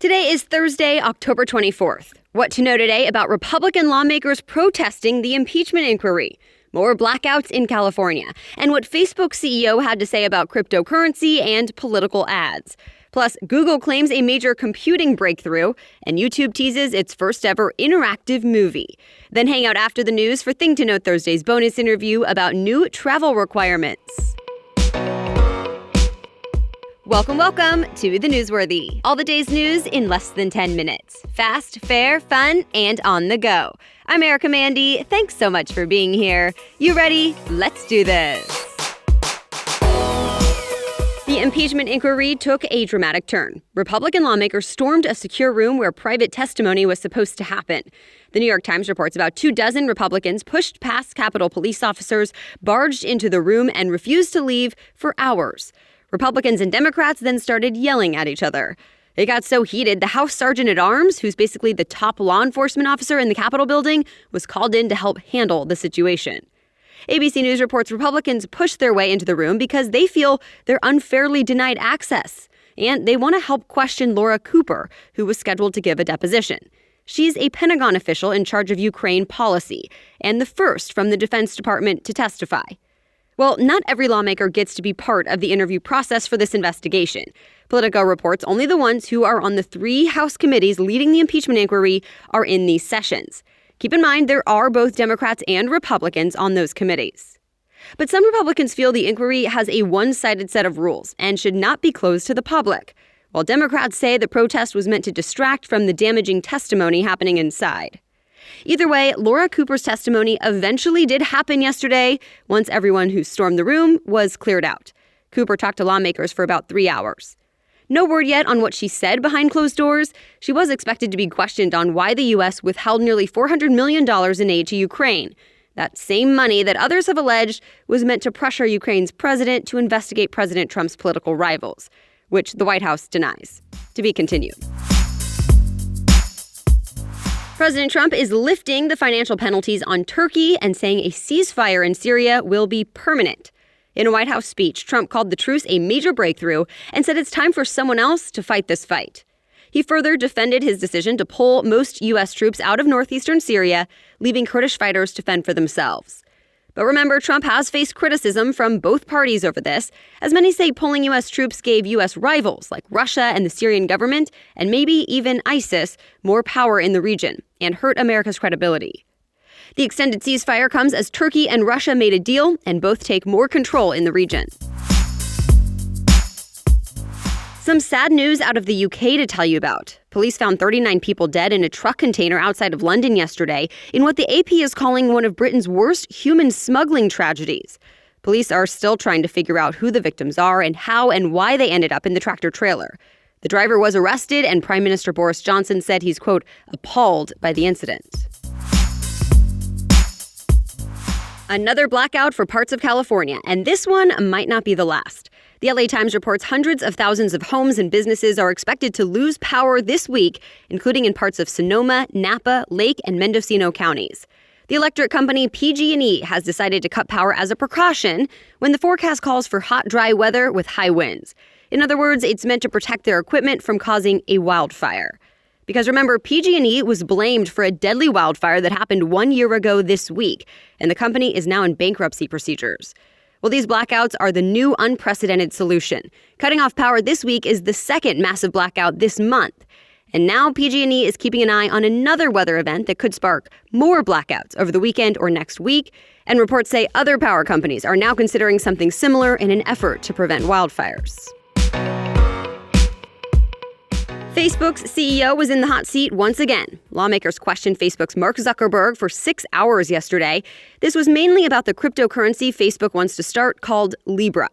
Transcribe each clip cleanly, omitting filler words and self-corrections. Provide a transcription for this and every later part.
Today is Thursday, October 24th. What to know today about Republican lawmakers protesting the impeachment inquiry, more blackouts in California, and what Facebook CEO had to say about cryptocurrency and political ads. Plus, Google claims a major computing breakthrough, and YouTube teases its first ever interactive movie. Then hang out after the news for Thing to Note Thursday's bonus interview about new travel requirements. Welcome to The Newsworthy. All the day's news in less than 10 minutes. Fast, fair, fun, and on the go. I'm Erica Mandy. Thanks so much for being here. You ready? Let's do this. The impeachment inquiry took a dramatic turn. Republican lawmakers stormed a secure room where private testimony was supposed to happen. The New York Times reports about 24 Republicans pushed past Capitol police officers, barged into the room, and refused to leave for hours. Republicans and Democrats then started yelling at each other. It got so heated, the House Sergeant at Arms, who's basically the top law enforcement officer in the Capitol building, was called in to help handle the situation. ABC News reports Republicans pushed their way into the room because they feel they're unfairly denied access. And they want to help question Laura Cooper, who was scheduled to give a deposition. She's a Pentagon official in charge of Ukraine policy, and the first from the Defense Department to testify. Well, not every lawmaker gets to be part of the interview process for this investigation. Politico reports only the ones who are on the 3 House committees leading the impeachment inquiry are in these sessions. Keep in mind, there are both Democrats and Republicans on those committees. But some Republicans feel the inquiry has a one-sided set of rules and should not be closed to the public, while Democrats say the protest was meant to distract from the damaging testimony happening inside. Either way, Laura Cooper's testimony eventually did happen yesterday once everyone who stormed the room was cleared out. Cooper talked to lawmakers for about 3 hours. No word yet on what she said behind closed doors. She was expected to be questioned on why the U.S. withheld nearly $400 million in aid to Ukraine. That same money that others have alleged was meant to pressure Ukraine's president to investigate President Trump's political rivals, which the White House denies. To be continued. President Trump is lifting the financial penalties on Turkey and saying a ceasefire in Syria will be permanent. In a White House speech, Trump called the truce a major breakthrough and said it's time for someone else to fight this fight. He further defended his decision to pull most U.S. troops out of northeastern Syria, leaving Kurdish fighters to fend for themselves. But remember, Trump has faced criticism from both parties over this, as many say pulling U.S. troops gave U.S. rivals like Russia and the Syrian government, and maybe even ISIS, more power in the region and hurt America's credibility. The extended ceasefire comes as Turkey and Russia made a deal and both take more control in the region. Some sad news out of the UK to tell you about. Police found 39 people dead in a truck container outside of London yesterday in what the AP is calling one of Britain's worst human smuggling tragedies. Police are still trying to figure out who the victims are and how and why they ended up in the tractor trailer. The driver was arrested, and Prime Minister Boris Johnson said he's, quote, appalled by the incident. Another blackout for parts of California, and this one might not be the last. The LA Times reports hundreds of thousands of homes and businesses are expected to lose power this week, including in parts of Sonoma, Napa, Lake, and Mendocino counties. The electric company PG&E has decided to cut power as a precaution when the forecast calls for hot, dry weather with high winds. In other words, it's meant to protect their equipment from causing a wildfire. Because remember, PG&E was blamed for a deadly wildfire that happened 1 year ago this week, and the company is now in bankruptcy procedures. Well, these blackouts are the new unprecedented solution. Cutting off power this week is the second massive blackout this month. And now PG&E is keeping an eye on another weather event that could spark more blackouts over the weekend or next week. And reports say other power companies are now considering something similar in an effort to prevent wildfires. Facebook's CEO was in the hot seat once again. Lawmakers questioned Facebook's Mark Zuckerberg for 6 hours yesterday. This was mainly about the cryptocurrency Facebook wants to start called Libra.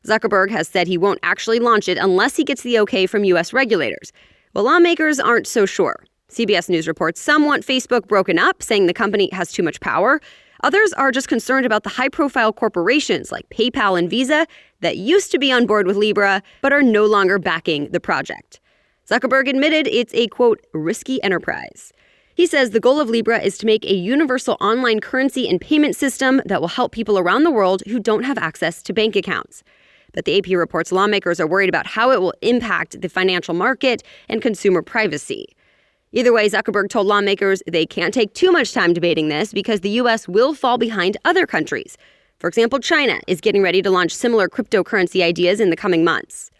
Zuckerberg has said he won't actually launch it unless he gets the okay from U.S. regulators. Well, lawmakers aren't so sure. CBS News reports some want Facebook broken up, saying the company has too much power. Others are just concerned about the high-profile corporations like PayPal and Visa that used to be on board with Libra but are no longer backing the project. Zuckerberg admitted it's a, quote, risky enterprise. He says the goal of Libra is to make a universal online currency and payment system that will help people around the world who don't have access to bank accounts. But the AP reports lawmakers are worried about how it will impact the financial market and consumer privacy. Either way, Zuckerberg told lawmakers they can't take too much time debating this because the U.S. will fall behind other countries. For example, China is getting ready to launch similar cryptocurrency ideas in the coming months.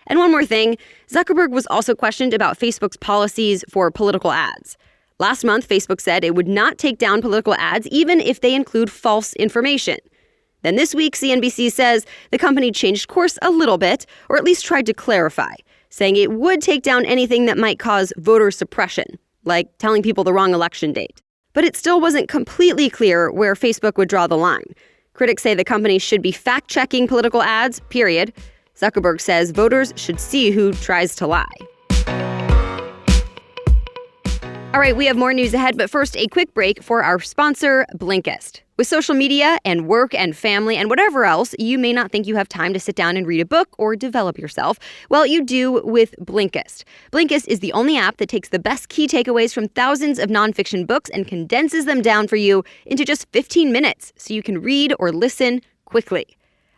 And one more thing, Zuckerberg was also questioned about Facebook's policies for political ads. Last month, Facebook said it would not take down political ads even if they include false information. Then this week, CNBC says the company changed course a little bit, or at least tried to clarify, saying it would take down anything that might cause voter suppression, like telling people the wrong election date. But it still wasn't completely clear where Facebook would draw the line. Critics say the company should be fact-checking political ads, period. Zuckerberg says voters should see who tries to lie. All right, we have more news ahead, but first, a quick break for our sponsor, Blinkist. With social media and work and family and whatever else, you may not think you have time to sit down and read a book or develop yourself. Well, you do with Blinkist. Blinkist is the only app that takes the best key takeaways from thousands of nonfiction books and condenses them down for you into just 15 minutes so you can read or listen quickly.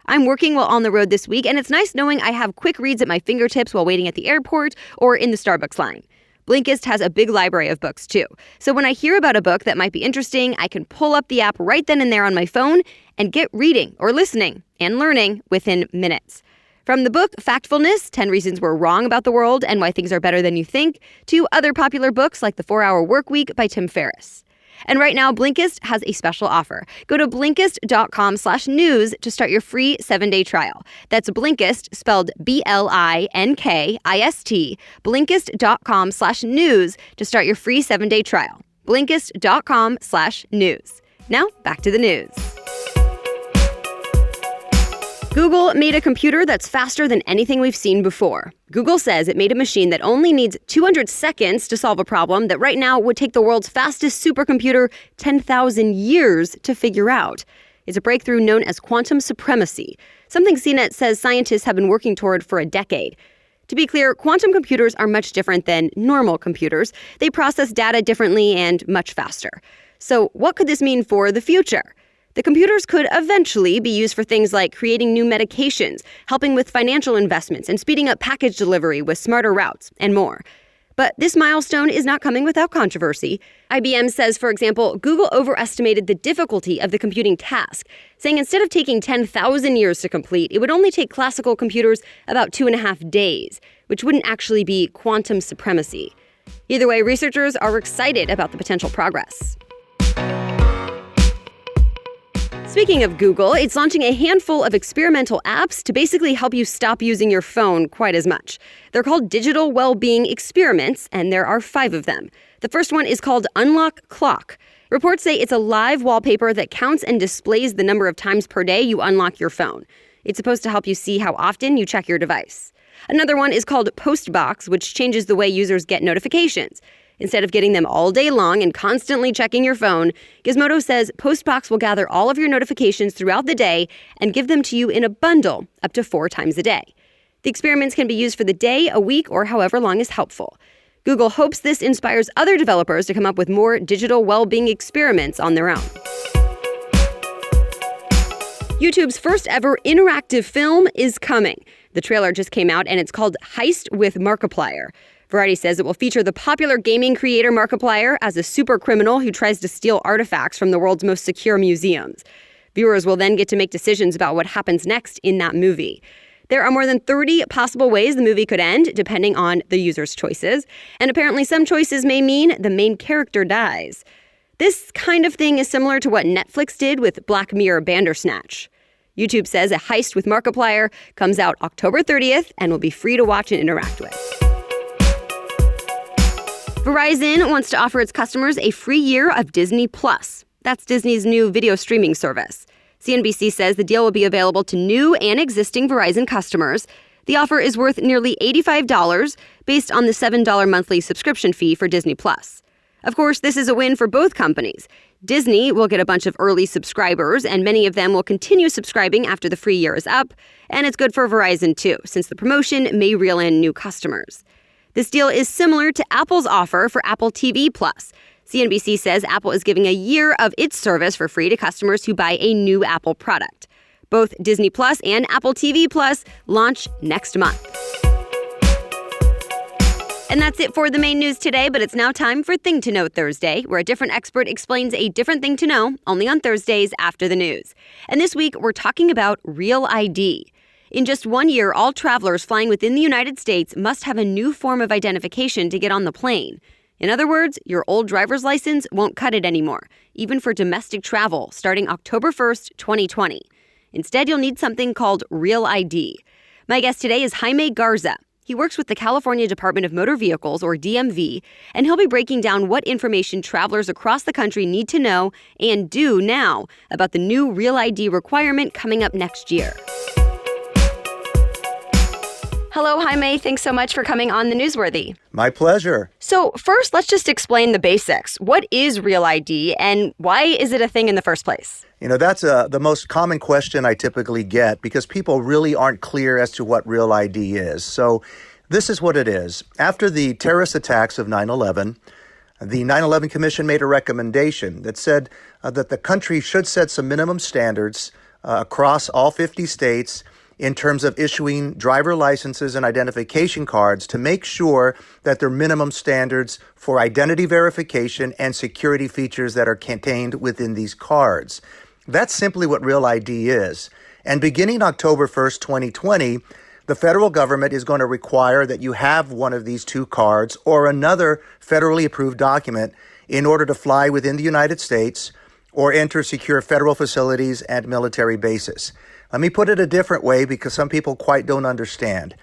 I'm working while on the road this week, and it's nice knowing I have quick reads at my fingertips while waiting at the airport or in the Starbucks line. Blinkist has a big library of books, too. So when I hear about a book that might be interesting, I can pull up the app right then and there on my phone and get reading or listening and learning within minutes. From the book Factfulness, 10 Reasons We're Wrong About the World and Why Things Are Better Than You Think, to other popular books like The 4-Hour Workweek by Tim Ferriss. And right now, Blinkist has a special offer. Go to Blinkist.com/news to start your free 7-day trial. That's Blinkist, spelled Blinkist, Blinkist.com/news to start your free 7-day trial. Blinkist.com/news. Now, back to the news. Google made a computer that's faster than anything we've seen before. Google says it made a machine that only needs 200 seconds to solve a problem that right now would take the world's fastest supercomputer 10,000 years to figure out. It's a breakthrough known as quantum supremacy, something CNET says scientists have been working toward for a decade. To be clear, quantum computers are much different than normal computers. They process data differently and much faster. So what could this mean for the future? The computers could eventually be used for things like creating new medications, helping with financial investments, and speeding up package delivery with smarter routes, and more. But this milestone is not coming without controversy. IBM says, for example, Google overestimated the difficulty of the computing task, saying instead of taking 10,000 years to complete, it would only take classical computers about 2.5 days, which wouldn't actually be quantum supremacy. Either way, researchers are excited about the potential progress. Speaking of Google, it's launching a handful of experimental apps to basically help you stop using your phone quite as much. They're called digital well-being experiments, and there are 5 of them. The first one is called Unlock Clock. Reports say it's a live wallpaper that counts and displays the number of times per day you unlock your phone. It's supposed to help you see how often you check your device. Another one is called Postbox, which changes the way users get notifications. Instead of getting them all day long and constantly checking your phone, Gizmodo says Postbox will gather all of your notifications throughout the day and give them to you in a bundle up to 4 times a day. The experiments can be used for the day, a week, or however long is helpful. Google hopes this inspires other developers to come up with more digital well-being experiments on their own. YouTube's first ever interactive film is coming. The trailer just came out and it's called Heist with Markiplier. Variety says it will feature the popular gaming creator Markiplier as a super criminal who tries to steal artifacts from the world's most secure museums. Viewers will then get to make decisions about what happens next in that movie. There are more than 30 possible ways the movie could end, depending on the user's choices. And apparently some choices may mean the main character dies. This kind of thing is similar to what Netflix did with Black Mirror Bandersnatch. YouTube says A Heist with Markiplier comes out October 30th and will be free to watch and interact with. Verizon wants to offer its customers a free year of Disney Plus. That's Disney's new video streaming service. CNBC says the deal will be available to new and existing Verizon customers. The offer is worth nearly $85 based on the $7 monthly subscription fee for Disney Plus. Of course, this is a win for both companies. Disney will get a bunch of early subscribers, and many of them will continue subscribing after the free year is up. And it's good for Verizon, too, since the promotion may reel in new customers. This deal is similar to Apple's offer for Apple TV+. CNBC says Apple is giving a year of its service for free to customers who buy a new Apple product. Both Disney Plus and Apple TV Plus launch next month. And that's it for the main news today, but it's now time for Thing to Know Thursday, where a different expert explains a different thing to know, only on Thursdays after the news. And this week, we're talking about Real ID. In just 1 year, all travelers flying within the United States must have a new form of identification to get on the plane. In other words, your old driver's license won't cut it anymore, even for domestic travel, starting October 1st, 2020. Instead, you'll need something called Real ID. My guest today is Jaime Garza. He works with the California Department of Motor Vehicles, or DMV, and he'll be breaking down what information travelers across the country need to know and do now about the new Real ID requirement coming up next year. Hello, Jaime. Thanks so much for coming on The Newsworthy. My pleasure. So first, let's just explain the basics. What is Real ID and why is it a thing in the first place? You know, that's the most common question I typically get because people really aren't clear as to what Real ID is. So this is what it is. After the terrorist attacks of 9/11, the 9/11 Commission made a recommendation that said that the country should set some minimum standards across all 50 states in terms of issuing driver licenses and identification cards to make sure that there are minimum standards for identity verification and security features that are contained within these cards. That's simply what Real ID is. And beginning October 1st, 2020, the federal government is going to require that you have one of these two cards or another federally approved document in order to fly within the United States or enter secure federal facilities and military bases. Let me put it a different way because some people quite don't understand.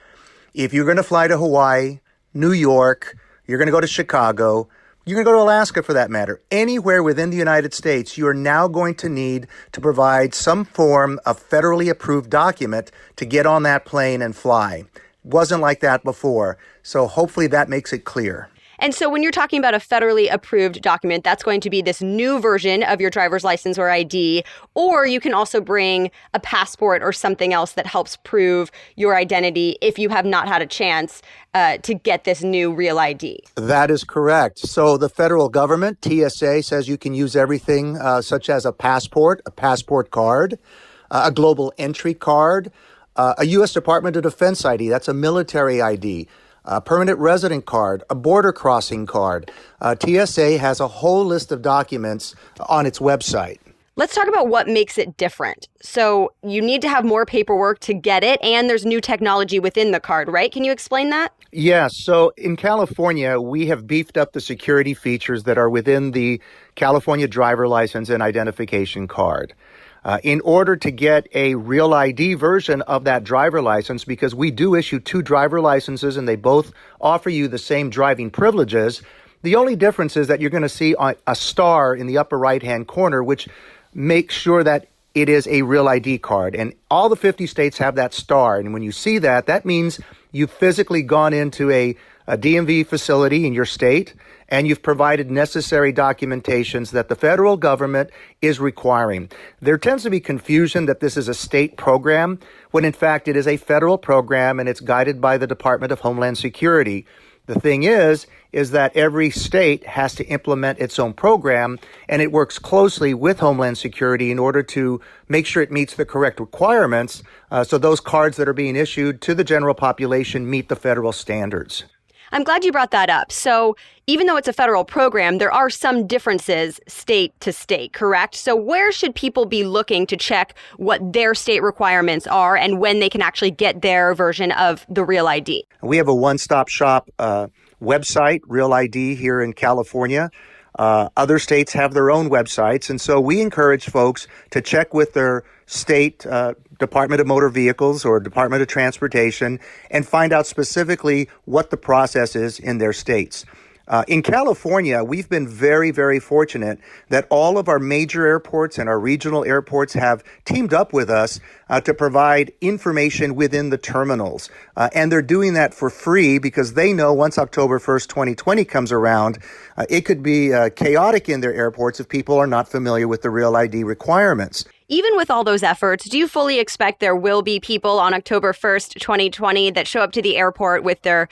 If you're going to fly to Hawaii, New York, you're going to go to Chicago, you're going to go to Alaska for that matter, anywhere within the United States, you are now going to need to provide some form of federally approved document to get on that plane and fly. Wasn't like that before. So hopefully that makes it clear. And so when you're talking about a federally approved document, that's going to be this new version of your driver's license or ID, or you can also bring a passport or something else that helps prove your identity if you have not had a chance to get this new Real ID. That is correct. So the federal government, TSA, says you can use everything such as a passport card, a global entry card, a U.S. Department of Defense ID, that's a military ID, a permanent resident card, a border crossing card. TSA has a whole list of documents on its website. Let's talk about what makes it different. So you need to have more paperwork to get it, and there's new technology within the card, right? Can you explain that? Yes. So in California, we have beefed up the security features that are within the California driver license and identification card. In order to get a Real ID version of that driver license, because we do issue two driver licenses and they both offer you the same driving privileges, the only difference is that you're going to see a star in the upper right-hand corner, which makes sure that it is a Real ID card. And all the 50 states have that star. And when you see that, that means you've physically gone into a DMV facility in your state, and you've provided necessary documentations that the federal government is requiring. There tends to be confusion that this is a state program, when in fact it is a federal program and it's guided by the Department of Homeland Security. The thing is that every state has to implement its own program, and it works closely with Homeland Security in order to make sure it meets the correct requirements, so those cards that are being issued to the general population meet the federal standards. I'm glad you brought that up. So even though it's a federal program, there are some differences state to state, correct? So where should people be looking to check what their state requirements are and when they can actually get their version of the Real ID? We have a one-stop shop website, Real ID, here in California. Other states have their own websites, and so we encourage folks to check with their state Department of Motor Vehicles or Department of Transportation and find out specifically what the process is in their states. In California, we've been very, very fortunate that all of our major airports and our regional airports have teamed up with us to provide information within the terminals. And they're doing that for free because they know once October 1st, 2020 comes around, it could be chaotic in their airports if people are not familiar with the Real ID requirements. Even with all those efforts, do you fully expect there will be people on October 1st, 2020 that show up to the airport with their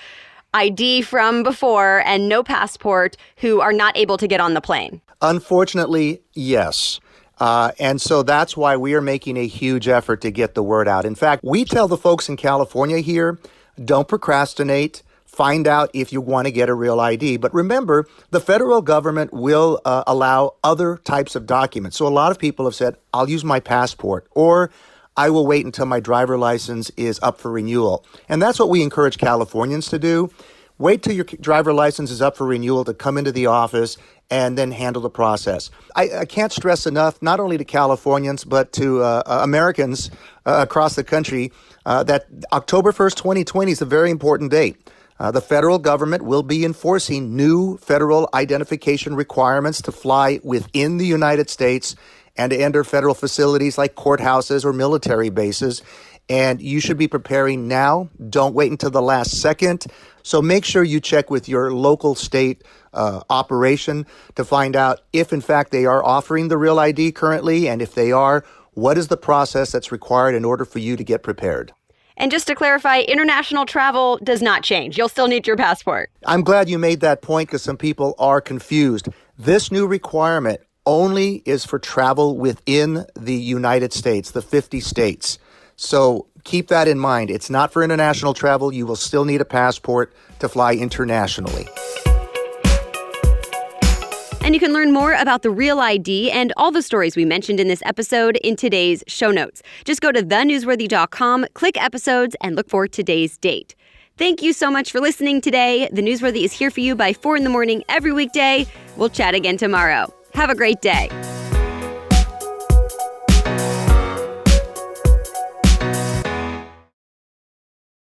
ID from before and no passport who are not able to get on the plane? Unfortunately, yes. And so that's why we are making a huge effort to get the word out. In fact, we tell the folks in California here, don't procrastinate. Find out if you want to get a real ID. But remember, the federal government will allow other types of documents. So a lot of people have said, I'll use my passport, or I will wait until my driver license is up for renewal. And that's what we encourage Californians to do. Wait till your driver license is up for renewal to come into the office and then handle the process. I can't stress enough, not only to Californians, but to Americans across the country, that October 1st, 2020 is a very important date. The federal government will be enforcing new federal identification requirements to fly within the United States and to enter federal facilities like courthouses or military bases. And you should be preparing now. Don't wait until the last second. So make sure you check with your local state operation to find out if, in fact, they are offering the Real ID currently. And if they are, what is the process that's required in order for you to get prepared? And just to clarify, international travel does not change. You'll still need your passport. I'm glad you made that point because some people are confused. This new requirement only is for travel within the United States, the 50 states. So keep that in mind. It's not for international travel. You will still need a passport to fly internationally. And you can learn more about the Real ID and all the stories we mentioned in this episode in today's show notes. Just go to thenewsworthy.com, click episodes, and look for today's date. Thank you so much for listening today. The Newsworthy is here for you by 4 a.m. every weekday. We'll chat again tomorrow. Have a great day.